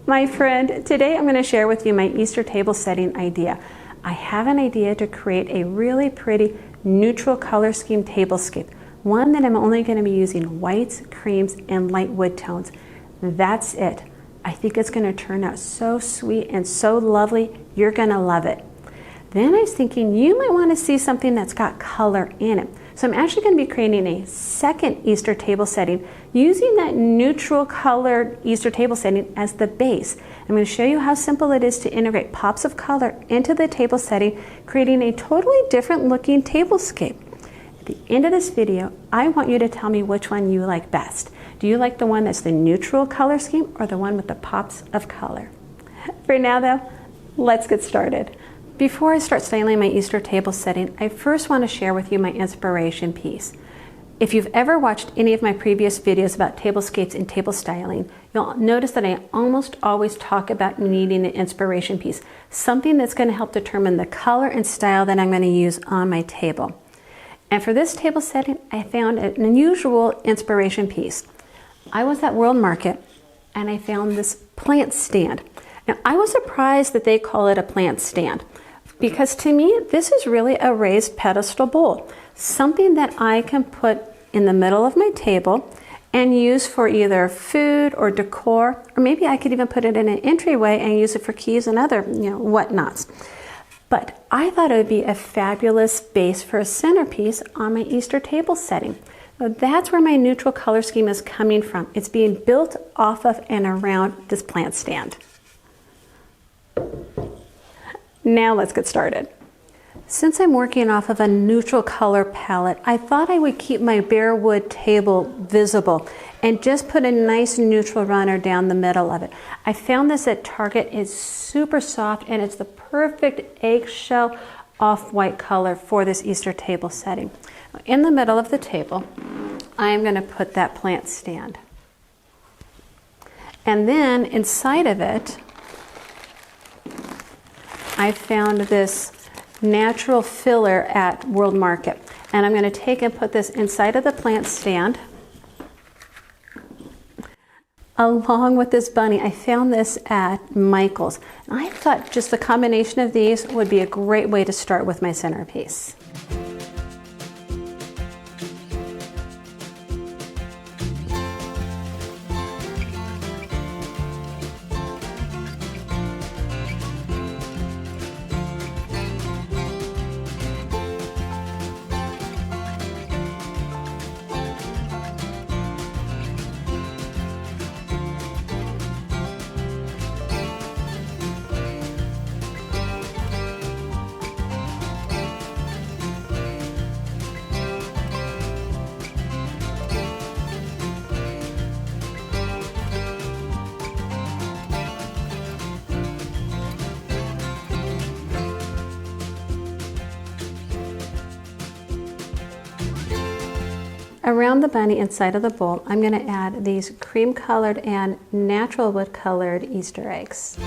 My friend, today I'm going to share with you my Easter table setting idea. I have an idea to create a really pretty neutral color scheme tablescape, one that I'm only going to be using whites, creams, and light wood tones. That's it. I think it's going to turn out so sweet and so lovely, you're going to love it. Then I was thinking you might want to see something that's got color in it. So I'm actually going to be creating a second Easter table setting using that neutral colored Easter table setting as the base. I'm going to show you how simple it is to integrate pops of color into the table setting, creating a totally different looking tablescape. At the end of this video, I want you to tell me which one you like best. Do you like the one that's the neutral color scheme or the one with the pops of color? For now though, let's get started. Before I start styling my Easter table setting, I first want to share with you my inspiration piece. If you've ever watched any of my previous videos about tablescapes and table styling, you'll notice that I almost always talk about needing an inspiration piece, something that's going to help determine the color and style that I'm going to use on my table. And for this table setting, I found an unusual inspiration piece. I was at World Market and I found this plant stand. Now, I was surprised that they call it a plant stand, because to me, this is really a raised pedestal bowl, something that I can put in the middle of my table and use for either food or decor, or maybe I could even put it in an entryway and use it for keys and other, whatnots. But I thought it would be a fabulous base for a centerpiece on my Easter table setting. So that's where my neutral color scheme is coming from. It's being built off of and around this plant stand. Now let's get started. Since I'm working off of a neutral color palette, I thought I would keep my bare wood table visible and just put a nice neutral runner down the middle of it. I found this at Target. It's super soft and it's the perfect eggshell off-white color for this Easter table setting. In the middle of the table, I'm going to put that plant stand. And then inside of it, I found this natural filler at World Market. And I'm going to take and put this inside of the plant stand along with this bunny. I found this at Michael's. And I thought just the combination of these would be a great way to start with my centerpiece. Around the bunny inside of the bowl, I'm going to add these cream colored and natural wood colored Easter eggs.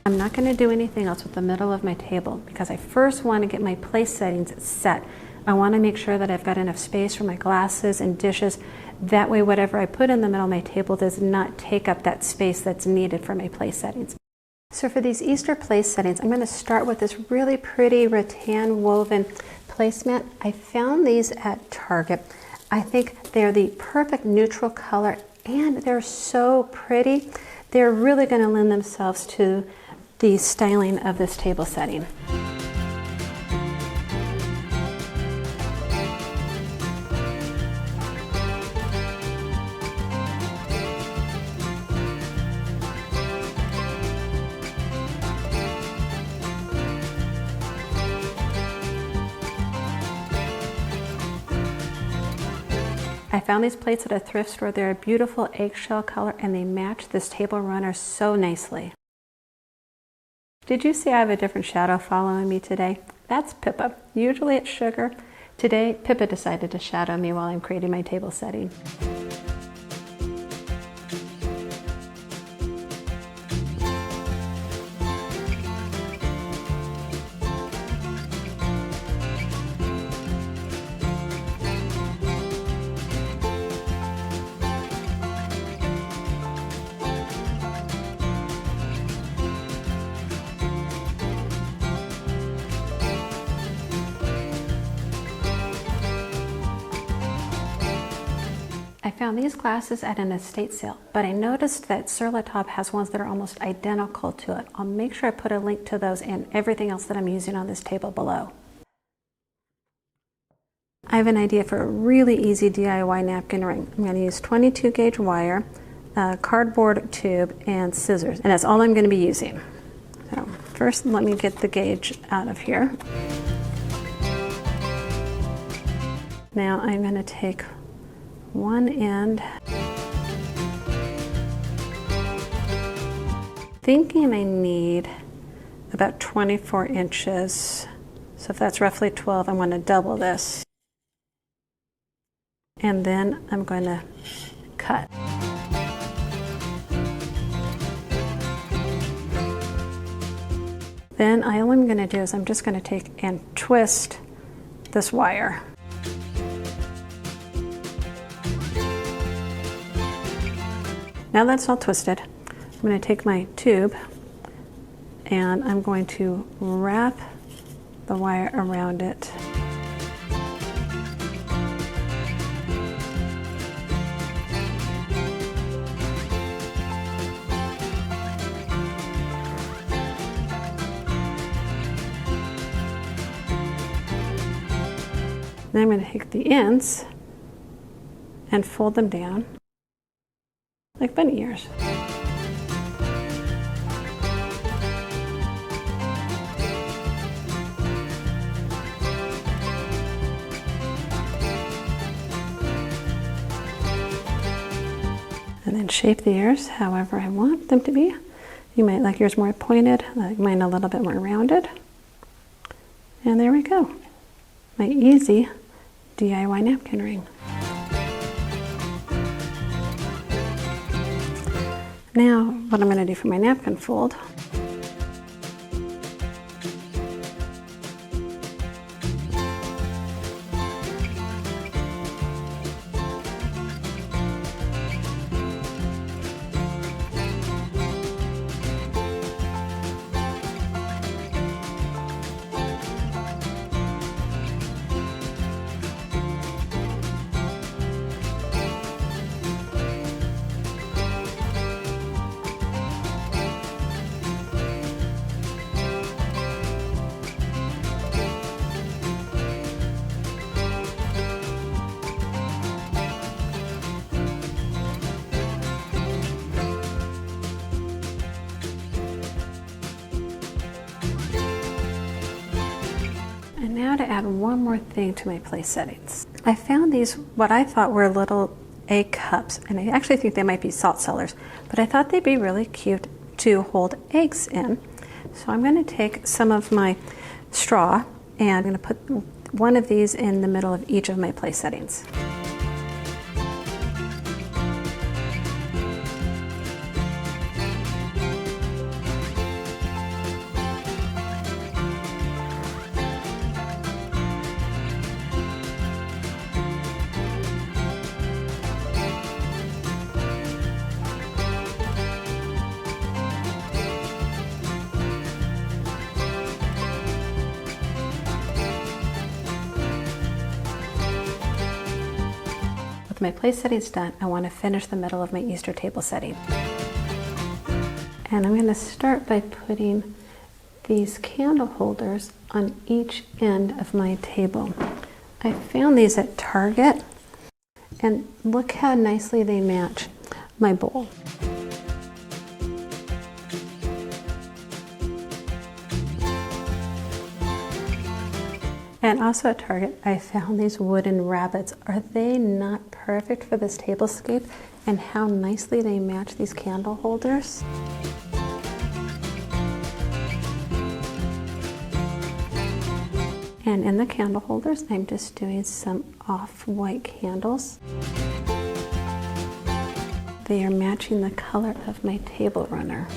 I'm not going to do anything else with the middle of my table because I first want to get my place settings set. I want to make sure that I've got enough space for my glasses and dishes. That way, whatever I put in the middle of my table does not take up that space that's needed for my place settings. So for these Easter place settings, I'm going to start with this really pretty rattan woven placemat. I found these at Target. I think they're the perfect neutral color and they're so pretty. They're really going to lend themselves to the styling of this table setting. I found these plates at a thrift store. They're a beautiful eggshell color and they match this table runner so nicely. Did you see I have a different shadow following me today? That's Pippa. Usually it's Sugar. Today, Pippa decided to shadow me while I'm creating my table setting. found these glasses at an estate sale, but I noticed that Sur La Table has ones that are almost identical to it. I'll make sure I put a link to those and everything else that I'm using on this table below. I have an idea for a really easy DIY napkin ring. I'm going to use 22 gauge wire, a cardboard tube, and scissors, and that's all I'm going to be using. So first, let me get the gauge out of here. Now I'm going to take one end, thinking I need about 24 inches. So if that's roughly 12, I'm going to double this. And then I'm going to cut. Then all I'm going to do is I'm just going to take and twist this wire. Now that's all twisted, I'm going to take my tube and I'm going to wrap the wire around it. Then I'm going to take the ends and fold them down like bunny ears. And then shape the ears however I want them to be. You might like yours more pointed, like mine a little bit more rounded. And there we go. My easy DIY napkin ring. Now, what I'm going to do for my napkin fold, and now to add one more thing to my place settings. I found these, what I thought were little egg cups, and I actually think they might be salt cellars, but I thought they'd be really cute to hold eggs in. So I'm going to take some of my straw and I'm going to put one of these in the middle of each of my place settings. With my place settings done, I want to finish the middle of my Easter table setting. And I'm going to start by putting these candle holders on each end of my table. I found these at Target, and look how nicely they match my bowl. And also at Target, I found these wooden rabbits. Are they not perfect for this tablescape? And how nicely they match these candle holders. And in the candle holders, I'm just doing some off-white candles. They are matching the color of my table runner.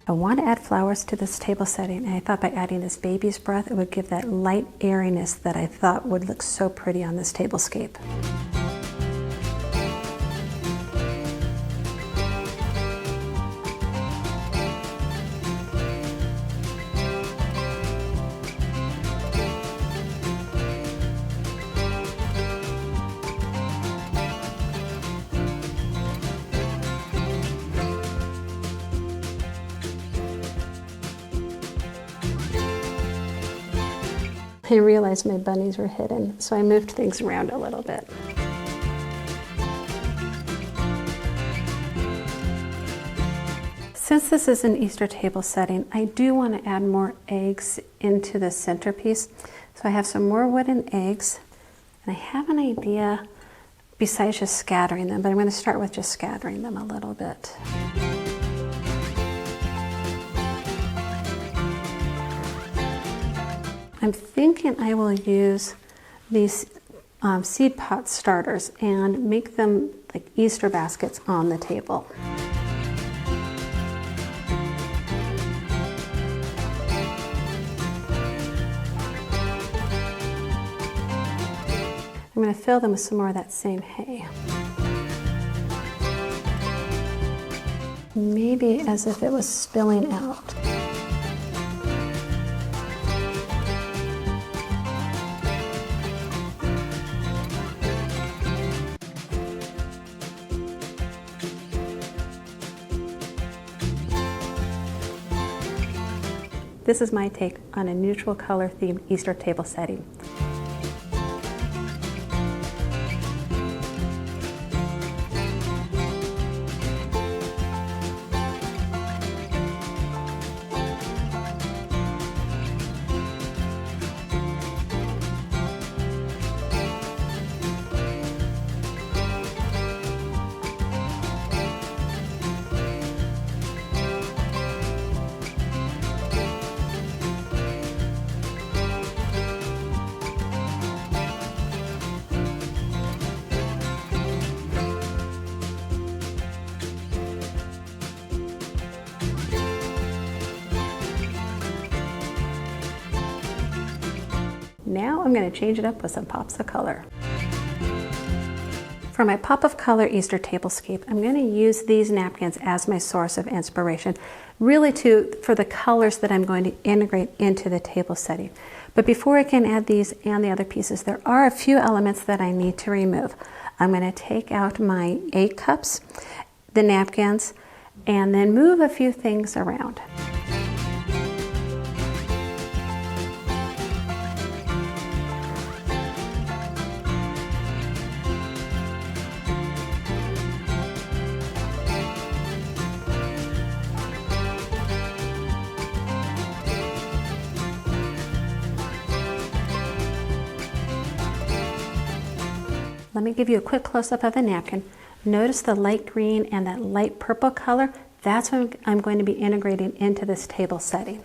I want to add flowers to this table setting, and I thought by adding this baby's breath, it would give that light airiness that I thought would look so pretty on this tablescape. I realized my bunnies were hidden, so I moved things around a little bit. Since this is an Easter table setting, I do want to add more eggs into the centerpiece. So I have some more wooden eggs, and I have an idea besides just scattering them, but I'm going to start with just scattering them a little bit. I'm thinking I will use these seed pot starters and make them like Easter baskets on the table. I'm going to fill them with some more of that same hay. Maybe as if it was spilling out. This is my take on a neutral color themed Easter table setting. Now I'm going to change it up with some pops of color. For my pop of color Easter tablescape, I'm going to use these napkins as my source of inspiration, really for the colors that I'm going to integrate into the table setting. But before I can add these and the other pieces, there are a few elements that I need to remove. I'm going to take out my egg cups, the napkins, and then move a few things around. Let me give you a quick close-up of the napkin. Notice the light green and that light purple color. That's what I'm going to be integrating into this table setting.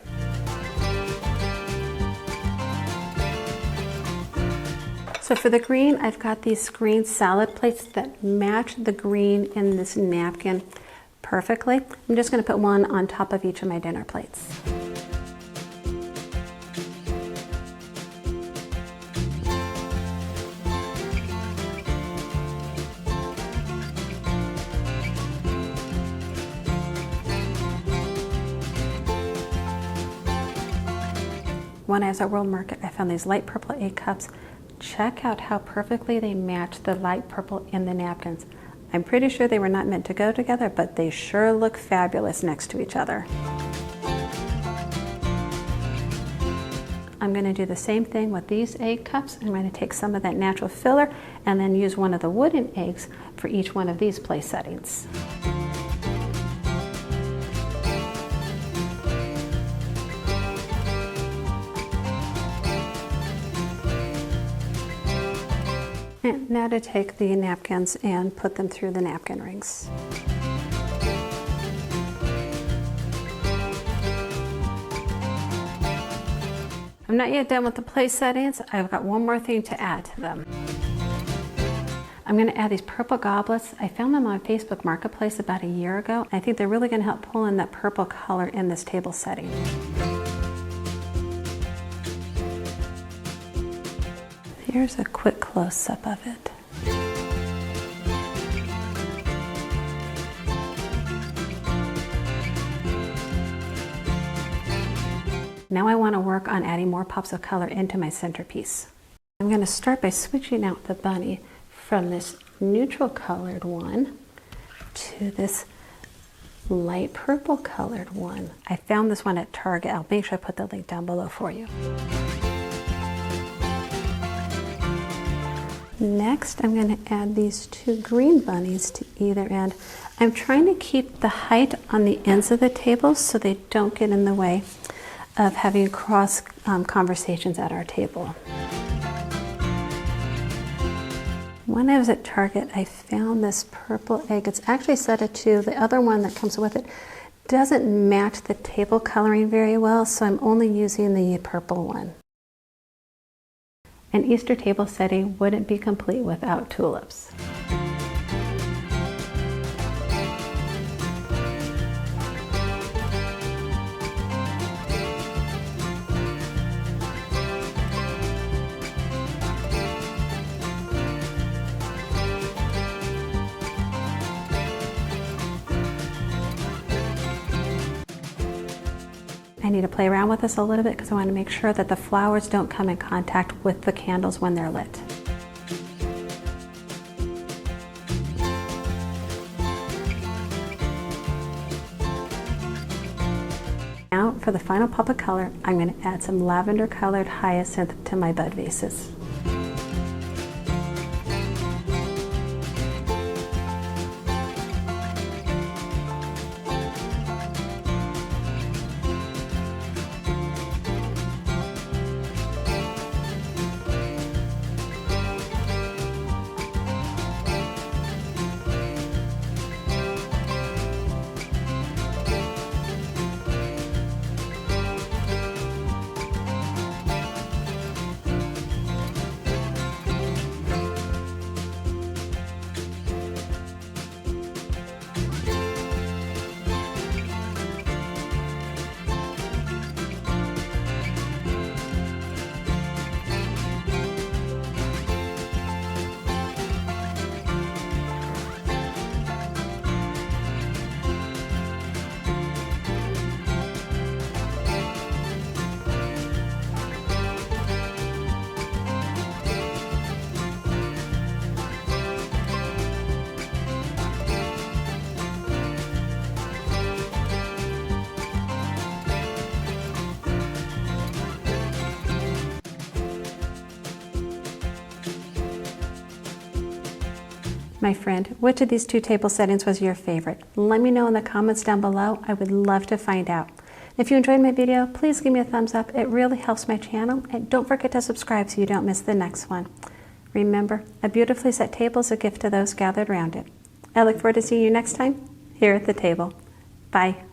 So for the green, I've got these green salad plates that match the green in this napkin perfectly. I'm just going to put one on top of each of my dinner plates. When I was at World Market, I found these light purple egg cups. Check out how perfectly they match the light purple in the napkins. I'm pretty sure they were not meant to go together, but they sure look fabulous next to each other. I'm going to do the same thing with these egg cups. I'm going to take some of that natural filler and then use one of the wooden eggs for each one of these place settings. And now to take the napkins and put them through the napkin rings. I'm not yet done with the place settings. I've got one more thing to add to them. I'm going to add these purple goblets. I found them on Facebook Marketplace about a year ago. I think they're really going to help pull in that purple color in this table setting. Here's a quick close-up of it. Now I want to work on adding more pops of color into my centerpiece. I'm going to start by switching out the bunny from this neutral colored one to this light purple colored one. I found this one at Target. I'll make sure I put the link down below for you. Next, I'm going to add these two green bunnies to either end. I'm trying to keep the height on the ends of the table so they don't get in the way of having cross conversations at our table. When I was at Target, I found this purple egg. It's actually set of two. The other one that comes with it doesn't match the table coloring very well, so I'm only using the purple one. An Easter table setting wouldn't be complete without tulips. I need to play around with this a little bit because I want to make sure that the flowers don't come in contact with the candles when they're lit. Now for the final pop of color, I'm going to add some lavender colored hyacinth to my bud vases. My friend, which of these two table settings was your favorite? Let me know in the comments down below. I would love to find out. If you enjoyed my video, please give me a thumbs up. It really helps my channel. And don't forget to subscribe so you don't miss the next one. Remember, a beautifully set table is a gift to those gathered around it. I look forward to seeing you next time here at the table. Bye.